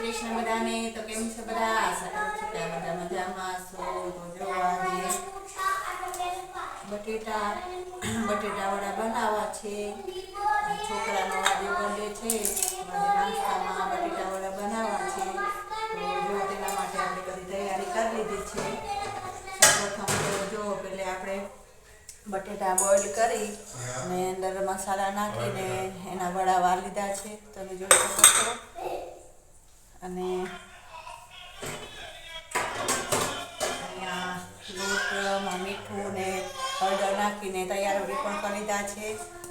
કૃષ્ણ બધાને. તો કેમ છે બધા? આશા કરું છું કે બધા મજામાં છો. તો જો આજે બટેટા વડા બનાવવા છે. છોકરાનો આજે બર્થડે છે. નાસ્તામાં બટેટા વડા બનાવવા છે. તો જો તેના માટે આપણે બધી તૈયારી કરી લીધી છે. પ્રથમ તો જો પેલે આપણે બટેટા બોઇલ કરી અને અંદર મસાલા નાખીને એના વડા વાર લીધા છે. તમે જોઈ શકો છો. અને અહીંયા લોટમાં મીઠું ને હળદર નાખીને તૈયારી પણ કરી લીધા છે.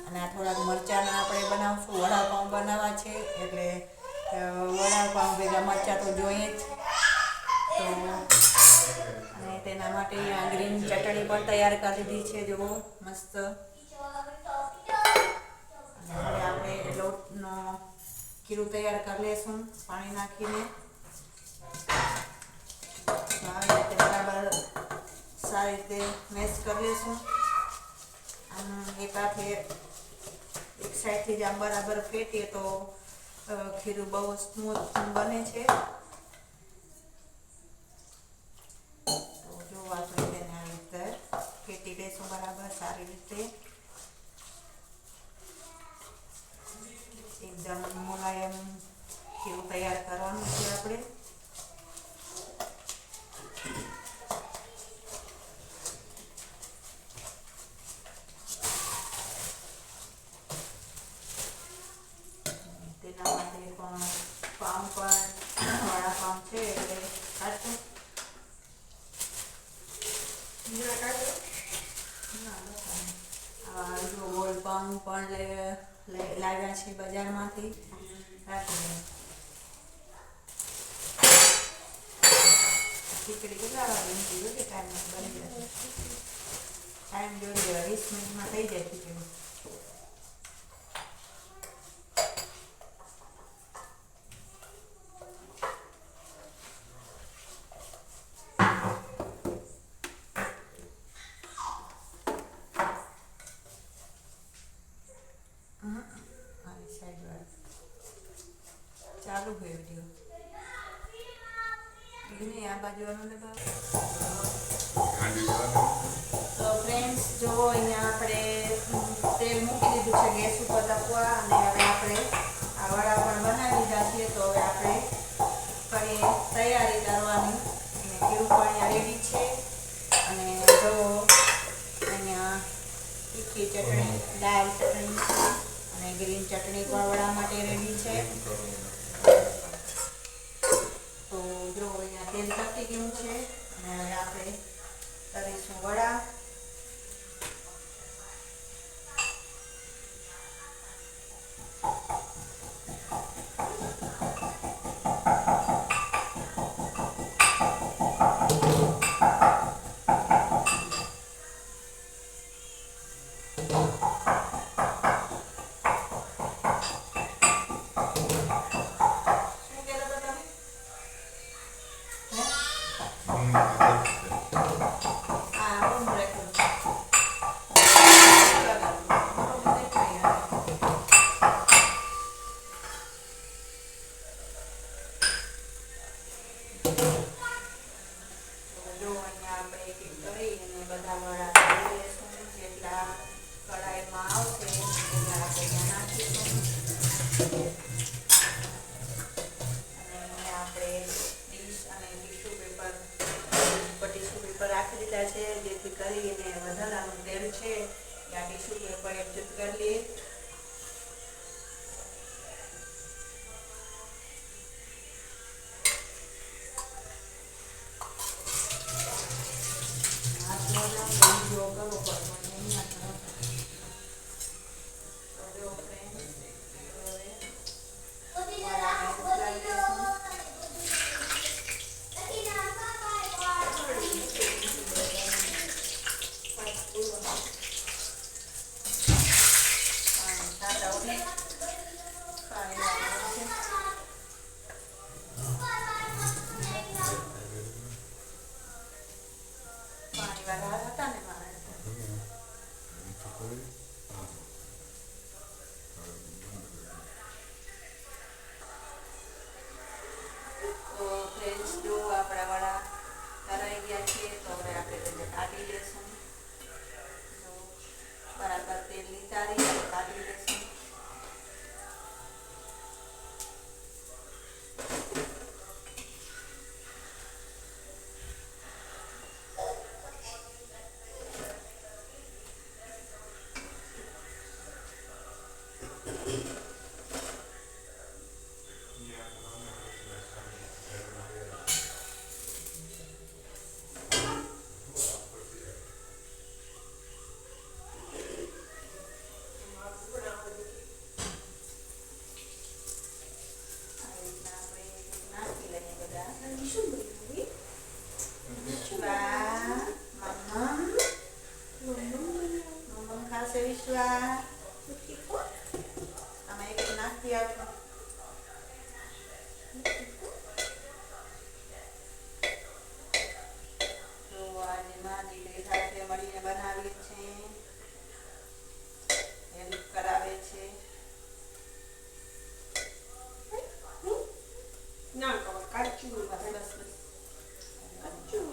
અને આ થોડાક મરચાંના આપણે બનાવશું. વડાપાઉં બનાવવા છે એટલે વડાપાઉં ભેગા મરચાં તો જોઈએ જ. તો અને તેના માટે અહીંયા ગ્રીન ચટણી પણ તૈયાર કરી દીધી છે. જુઓ મસ્ત. અને હવે આપણે લોટનો ખીરું તૈયાર કરી લઈશું પાણી નાખીને. આવી રીતે બરાબર સારી રીતે મેશ કરી લઈશું. આમ એક સાઈડથી જ આમ બરાબર ફેટીએ તો ખીરું બહુ સ્મૂથ બને છે. તો જો આપણે તેને આવી રીતે ફેટી લઈશું બરાબર સારી રીતે. એકદમ મુલાયમ ખીરું તૈયાર કરવાનું છે આપણે. તેના માટે પણ પાઉં પણ વડાપાઉં છે એટલે કાઢશું. જો ગોળ પાઉં પણ લાવ્યા છે બજારમાંથી. રાખી ખીચડી કેટલા વાગે મૂકી દો કે ટાઈમ બની જશે. ટાઈમ જોઈ લેવા 20 મિનિટમાં થઈ જાય ખીચડી. ચાલુ હોય વિડીયો આ બાજુ તો ફ્રેન્ડ્સ જો અહીંયા આપણે તેલ મૂકી દીધું છે ગેસ ઉપર તપવા. અને હવે આપણે આ વડા પણ બનાવી દીધા છે. તો હવે આપણે કરીએ તૈયારી કરવાની. અને ખીરું પણ અહીંયા રેડી છે. અને જો અહીંયા તીખી ચટણી દાળ ચટણી છે અને ગ્રીન ચટણી પણ વડા માટે રેડી છે. તો જો અહીંયા તેલ તપી ગયું છે. અને હવે આપણે કરીશું વડા. બધા વડા કરી લઈશું. જેટલા કઢાઈમાં આવશે એટલા આપણે ત્યાં નાખીશું. અને આપણે ડીશ અને ટીશ્યુ પેપર રાખી દીધા છે. જેથી કરીને વધારાનું તેલ છે એ આ ટીશ્યુ પેપર એડજસ્ટ કરી લઈએ. ફ્રેન્ડ્સ જો આપણા વડા તરાઈ ગયા છે તો હવે આપણે તેને કાઢી લેશું. તો બરાબર તેલ નિતારી અને કાઢી લેશું. વિશ્વા આમાં એક નાખી આપો. તો આજે માં દીકરી સાથે મળીને બનાવીએ છે, હેલ્પ કરાવે છે. ના કાચું બસ બસ બસ કાચું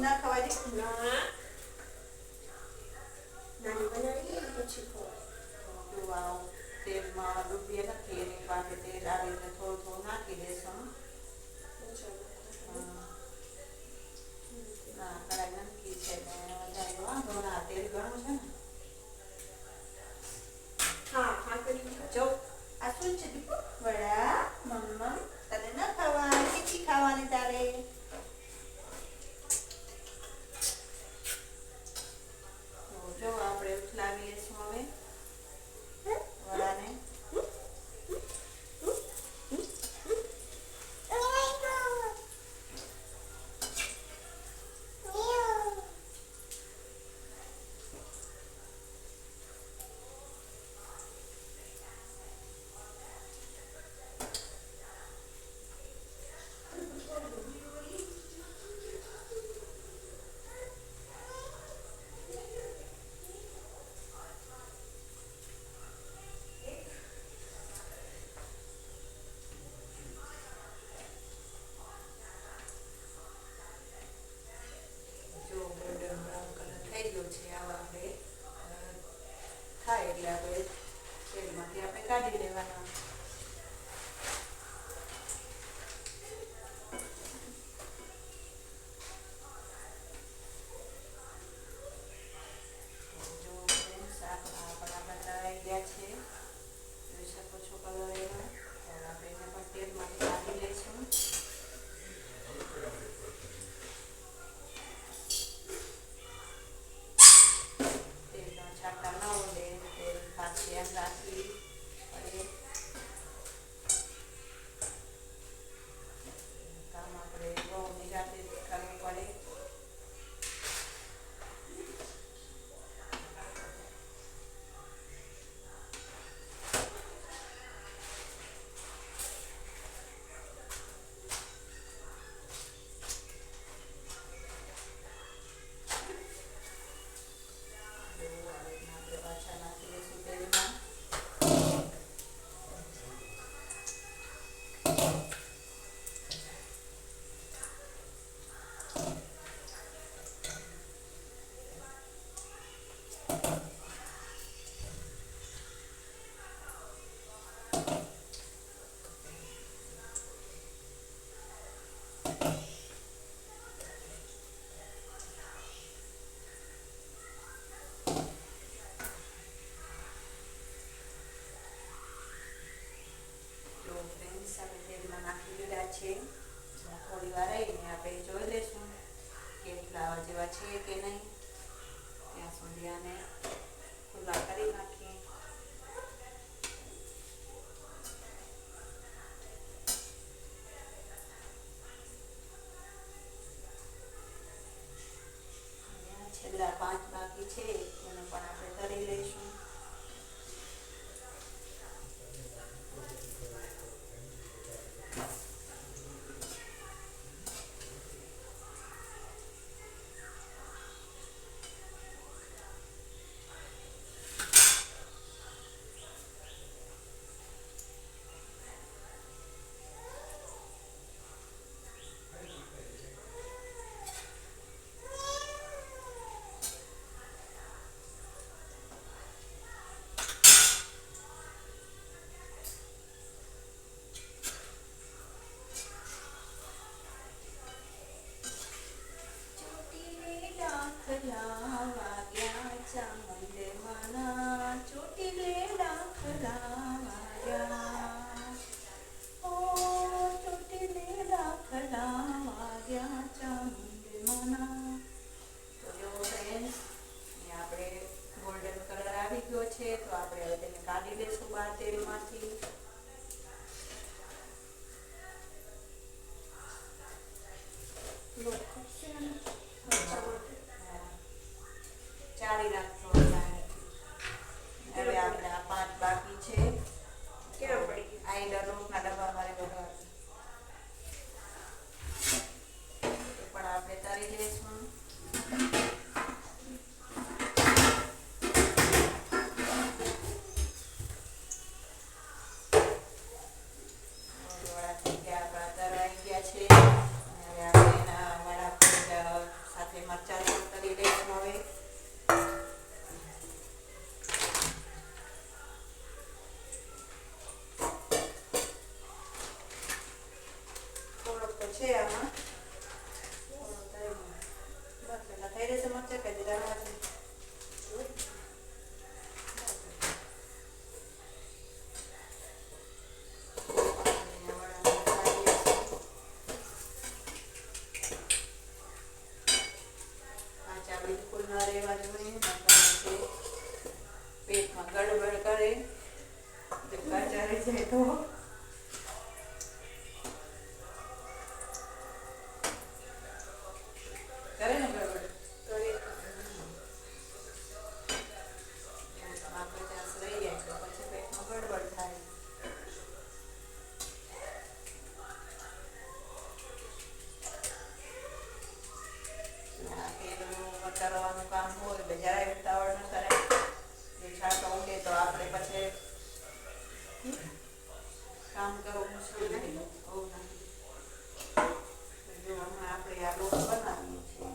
ના ખવાય દે. નાની બનાવી પછી ખવાય. તેલમાં ડૂબીએ નથી એની પાસે તેલ આવી રીતે થોડું થોડું નાખી દેશું. ના કડાઈ નમકી છે ને વધારે વાંધો ના, તેલ ઘણું છે ને. હા કરી જો આ શું છે દીપુ? વડા. મમ્મા તને ના ખાવા, તીખી ખાવાની તારે. જો આપણે ઉથલાવીએ છીએ હવે વડાને. થાય એટલે આપણે તેલમાંથી આપણે કાઢી લેવાના. જો શાક આપણા તળાઈ ગયા છે, જોઈ શકો છો કલર એનો. તો આપણે એને પણ તેલમાંથી કાઢી લઈશું. કામ આપણે બહુ નિરાતે કરવું પડે. આપણે પાછા નાખી દઈશું તેલમાં. તેલમાં નાખી દીધા છે. થોડી વાર રહીને આપણે જોઈ લઈશું કે ફ્લાવર જેવા છે કે નહીં. ત્યાં સુધી આને ખુલ્લા કરી નાખીએ. છેલ્લા 5 બાકી છે, એને પણ આપણે તળી લઈશું. વાગ્યા વાગ્યા ચામુંડમાના ચોટીલેડા ખલા વાગ્યા ઓ ચોટીલેડા ખલા વાગ્યા ચામુંડમાના. તો જો ફ્રેન્ડ્સ આપણે ગોલ્ડન કલર આવી ગયો છે તો આપણે હવે તેને કાઢી લઈશું બહાર તેલમાંથી. ચાળી રાખજો. હવે આપણે આ 5 બાકી છે. ક્યાં પડી આઈડા લોટના ડબ્બા મારે ભરવા એ પણ આપણે તરી લઈશું. છે આમાં બસ એના થઈ રહેશે મરચાં કે જીરા કાચા બિલકુલ ન રહેવા જોઈએ. પેટમાં ગડબડ કરે જો કાચા રહી જાય તો કરે ને ગડબડ કરે. આપણે ચાન્સ રહી જાય તો પછી પેટમાં ગડબડ થાય. તેલનું વટારવાનું કામ હોય એટલે જરાય ઉતાવળ ન કરાય. જો છાંટો ઉઠે તો આપણે પછી કામ કરવું મુશ્કેલ થઈ જાય. જો હમણાં આપણે આ લોટ બનાવીએ છીએ.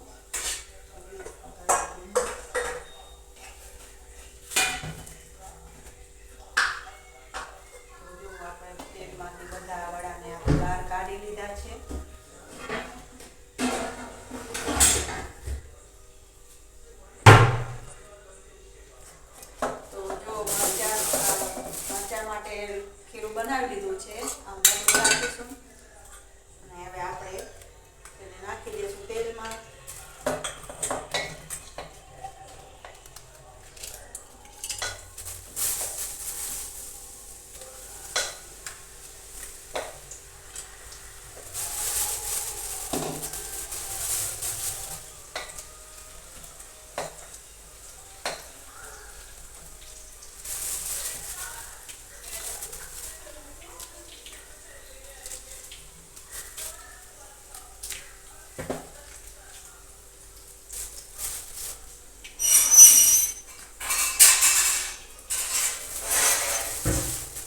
તો જો આપણે તેલમાંથી બધા વડાને આપણે બહાર કાઢી લીધા છે. તો જો મરચાં માટે ખીરું બનાવી લીધું છે. આમ બધું રાખીશું અને હવે આપણે તેને નાખી દઈશું તેલમાં.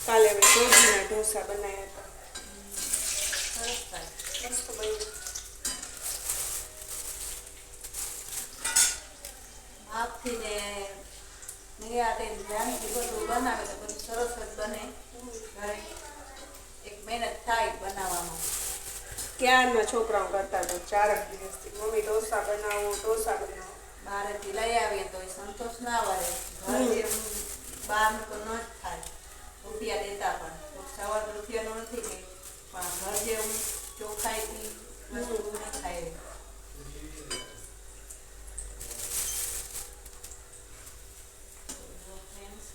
કાલે અમે દૂધીના ઢોસા બનાવ્યા સરસ થાય. હતા. મસ્ત બન્યું. આપથી ને નિરાતે ધ્યાનથી બધું બનાવે તો બધું સરસ જ બને. ઘરે એક મહેનત થાય બનાવવામાં. ક્યારના છોકરાઓ કરતા હતા 4 દિવસથી મમ્મી ઢોસા બનાવો ઢોસા બનાવો. બહારથી લઈ આવીએ તો એ સંતોષ ના વળે. ઘર જેવું બહારનું તો ન જ થાય. રૂપિયા દેતા પણ સવાર રૂપિયાનું નથી કે પણ ઘર જેવું ચોખ્ખાઈથી વસ્તુ ન થાય.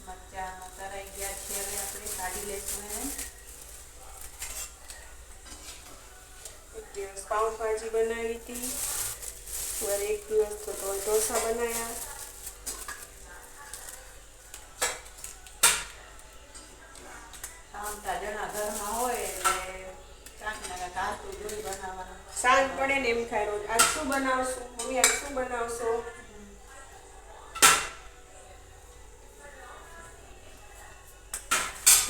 મરચાં તરાઈ ગયા છે. હવે આપણે કાઢી લઈશું એને. એક દિવસ પાઉંભાજી બનાવી હતી. વળી એક દિવસ તો ઢોસા બનાવ્યા. આમતા જણા ઘરમાં હોય એટલે કાંઈક ને કાંઈક હાથું જોઈ બનાવવાનું. સાંજ પડે ને એમ થાય રોજ આજ શું બનાવશું મમ્મી આજ શું બનાવશો.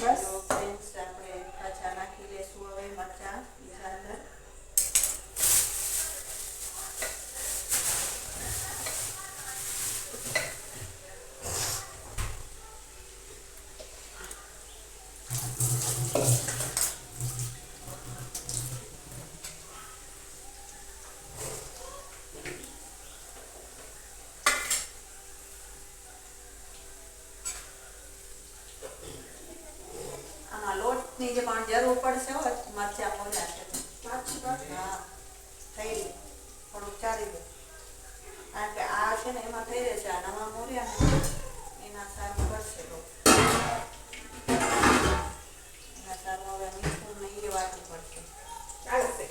બસ તો ફ્રેન્ડ્સ આપણે પાછા નાખી લઈશું હવે મરચાં બીજા અંદર. જરૂર પડશે હો મરચાં મોલા છે તો. માછી ભાખરી. હા થઈ ગયું થોડુંક ચાલી દે કારણ કે આ છે ને એમાં થઈ રહેશે આ નવા મોર્યા ને એના સારું કરશે તો એના સારું હવે મીઠું ને એ વાટવું પડશે. ચાલશે.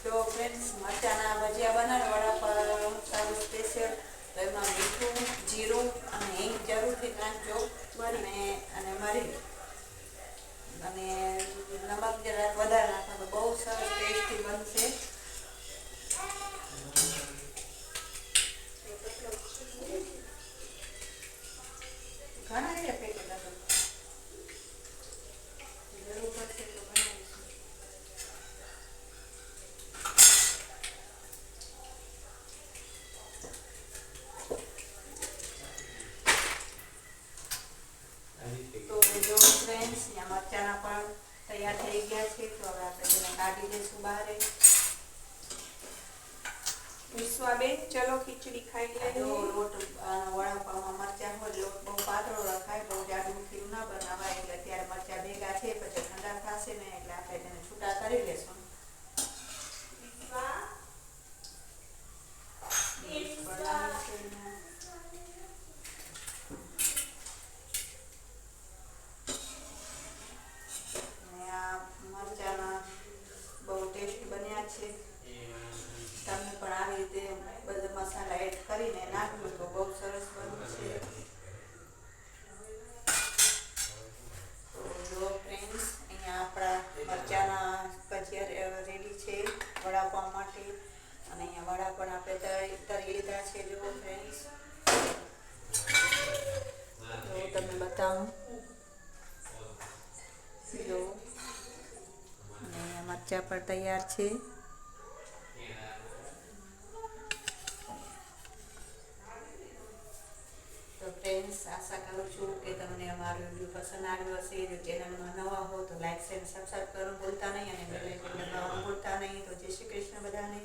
જો ફ્રેન્ડ્સ મરચાંના ભજીયા બનાવે વડાપાવ સારું સ્પેશિયલ તો એમાં મીઠું જીરું અને હિંગ જરૂરથી નાખજો અને મરી અને નમક જરાક વધારે નાખો તો બહુ સરસ ટેસ્ટી બનશે. ઘણા એ પેકેટ હતા જરૂર પડશે તો બનાવીશું. તો જો ફ્રેન્ડ્સ અહીંયા મરચાના પણ તૈયાર થઈ ગયા છે તો હવે આપણે તેને કાઢી દઈશું બહાર. વિશ્વાબેન ચલો ખીચડી ખાઈ જો લઈએ. લોટ વડાપાવમાં મરચાં હોય લોટ બહુ પાતળો રખાય બહુ જાડું ખીરું ના બનાવાય એટલે ત્યારે મરચાં ભેગા છે પછી ઠંડા થશે ને એટલે આપણે તેને છૂટા કરી લેશું. મરચાના બહુ ટેસ્ટ બન્યા છે. તમે પણ આવી રીતે બધા મસાલા એડ કરીને નાખજો તો બહુ સરસ બનશે. તો જો ફ્રેન્ડ્સ અહીંયા આપણા મરચાના ભજીયા રેડી છે વડાપાવ માટે અને અહીંયા વડા પણ આપણે તરી લીધા છે. જો ફ્રેન્ડ્સ તો તમને બતાવું જો અને અહીંયા મરચાં પણ તૈયાર છે. તો ફ્રેન્ડ્સ આશા કરું છું કે તમને અમારો વિડીયો પસંદ આવ્યો હશે. જો ચેનલમાં નવા હો તો લાઈક શેર સબસ્ક્રાઈબ કરવાનું ભૂલતા નહીં અને બેલ આઇકન દબાવવાનું ભૂલતા નહીં. તો જય શ્રી કૃષ્ણ બધાને.